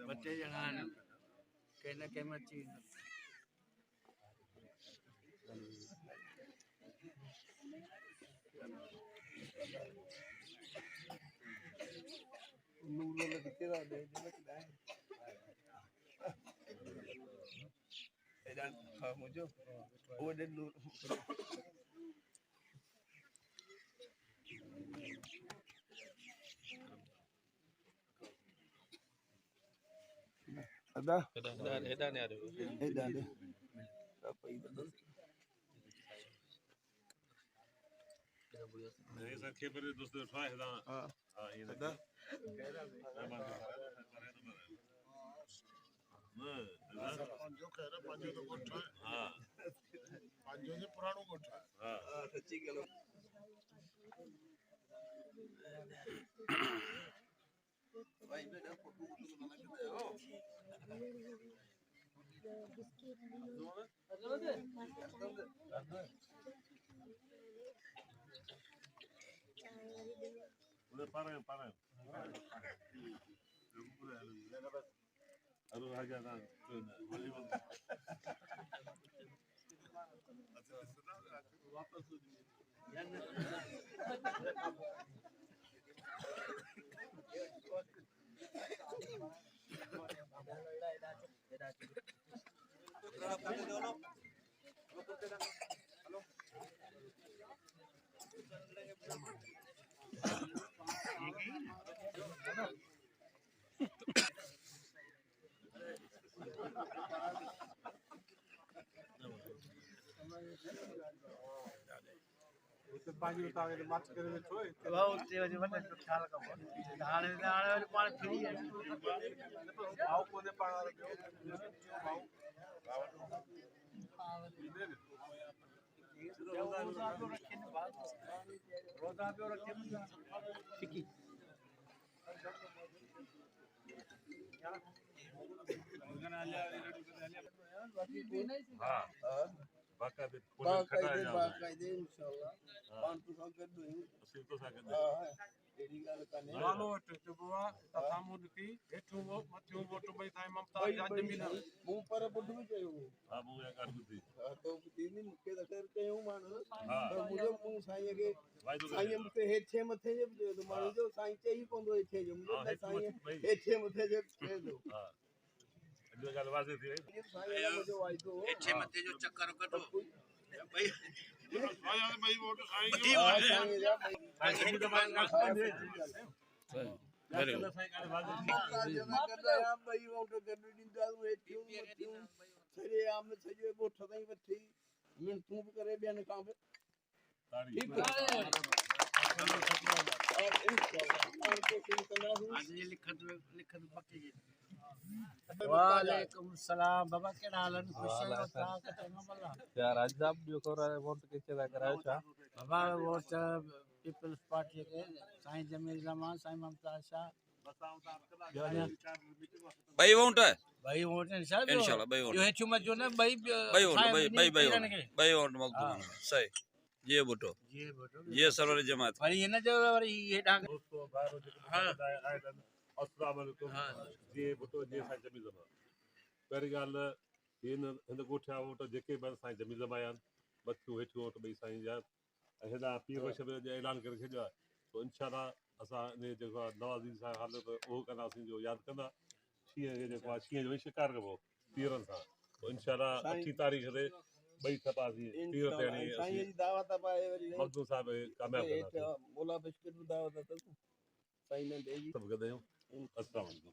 बच्चे जहान कहना कैमरा चीज नूरों में कितने दादे जिन्हें किलाए एजान हाँ मुझे वो डे नूर ada edan ya ada edan deh apa itu नहीं सर के पर दोस्त उठा है हां हां ये ada पंजो कह रहा पंजो तो कोठा है हां पंजो से पुरानो कोठा है हां सच्ची गलो भाई बेटा फोटो बनाना चाहते हो udah parah aduh aja kan पानी उतारे तो माच करे में छोए वाह उससे वजह बने तो ख्याल का धाने वाले पानी फ्री है भाव कोने पाड़ा भाव हाँ बाका दे फूल खटा है जाओ बाकायदे इंशाल्लाह पांच सौ कर दो सिर तो साके दे हां एडी गल कने लालो तो बुआ तथामु की हेठो मथियो मोटो भई थाई ममता जा जमीन मुंह पर बुढ़ में कयो हां मुंह कर दी तो दीदी मुके दकर कयो मान हां तो मुझे मुंह साईं के भाई तो साईं मुके हेठे मथे जे तो मान जो साईं चई पोंदो हेठे जो मुझे साईं हेठे मथे जे कह दो हां जो गल वाजे थी साईं ला मुझे वाइदो हेठे मथे जो चक्कर कढो भाई आया भाई वोट साईं साईं जा साईं जमी जमान का दे वेरी गुड साईं का वाजे भाई वोट कर दींदा हेठे सरे आम सजे वोट ताई वठी मैं तू भी करे बियान काम ताड़ी और इंशाल्लाह और को सिंह तनाहु आज ये लिखत पक्की वालेकुम सलाम बाबा के हालन खुश है बता कतनो बल्ला यार आज आप जो कर रहा है वोट किसे दा करायो छा बाबा वोट पीपल्स पार्टी के साईं जमील रहमान साईं ममता शाह भाई वोट है भाई वोट इंशाल्लाह भाई वोट यो हेठो मजो न भाई भाई वोट भाई वोट मखदूम सही ये वोटो ये वोट ये सरवर जमात भाई ये न जो वरी ये डांग दोस्तों बाहर जो अस्सलाम वालेकुम जी वोटो जी साईं जमी जमान पहिरीं ॻाल्हि हिन ॻोठिया वोट जेके बि साईं जमी जमाया मथियूं हेठियूं वोट ॿई साईं जा ऐं हेॾा पीर बशर जो ऐलान करे छॾियो आहे तो इंशाल्लाह असां इन जेको आहे नवाज़ी सां हालत उहो कंदासीं जो यादि कंदा शींहं खे जेको आहे शींहं जो ई शिकार कबो तीरनि सां तो इंशाल्लाह 8 तारीख़ ते ॿई थपासीं तीर ते हणी साईं जी दावत पाए वरी मखदूम साहब कामयाब कंदासीं मोला बिस्किट दावत त साईं ने देई सभु गॾु आहियूं अस्सलाम वालेकुम